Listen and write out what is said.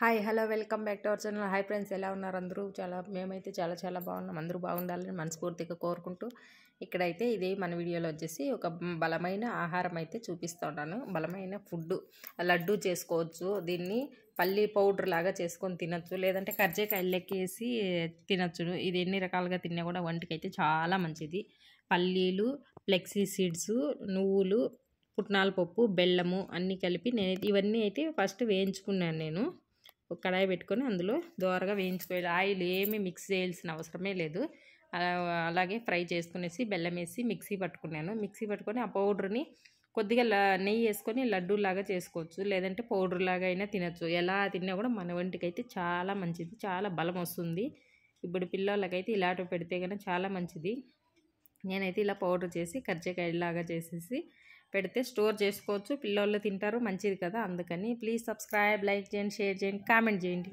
Hi hello welcome back to our channel. Hi friends, ఎలా ఉన్నారు అందరూ? మేమైతే చాలా బాగున్నాం. అందరూ బాగుండాలని మనస్ఫూర్తిగా కోరుకుంటూ ఇక్కడైతే ఇది మన వీడియోలో వచ్చేసి ఒక బలమైన ఆహారం అయితే చూపిస్తున్నాను. బలమైన ఫుడ్ లడ్డు చేసుకోవచ్చు. దీన్ని పల్లి పౌడర్ లాగా చేసుకొని తినచ్చు, లేదంటే కర్జకాయలెక్కేసి తినచ్చు. ఇది ఎన్ని రకాలుగా తిన్నా కూడా వంటికి అయితే చాలా మంచిది. పల్లీలు, ఫ్లెక్సీ సీడ్స్, నువ్వులు, పుట్నాల పప్పు, బెల్లము అన్నీ కలిపి నేను ఇవన్నీ అయితే ఫస్ట్ వేయించుకున్నాను. నేను ఒక కడాయి పెట్టుకొని అందులో దోరగా వేయించుకోవాలి. ఆయిల్ ఏమీ మిక్స్ చేయాల్సిన అవసరమే లేదు. అలాగే ఫ్రై చేసుకునేసి బెల్లం వేసి మిక్సీ పట్టుకున్నాను. మిక్సీ పట్టుకొని ఆ పౌడర్ని కొద్దిగా నెయ్యి వేసుకొని లడ్డూలాగా చేసుకోవచ్చు, లేదంటే పౌడర్ లాగా అయినా తినచ్చు. ఎలా తిన్నా కూడా మన వంటికి అయితే చాలా మంచిది, చాలా బలం వస్తుంది. ఇప్పుడు పిల్లలకైతే ఇలాంటివి పెడితే కనుక చాలా మంచిది. నేనైతే ఇలా పౌడర్ చేసి కర్జకాయలాగా చేసేసి పెడితే స్టోర్ చేసుకోవచ్చు, పిల్లలు తింటారు, మంచిది కదా. అందుకని ప్లీజ్ సబ్స్క్రైబ్, లైక్ చేయండి, షేర్ చేయండి, కామెంట్ చేయండి.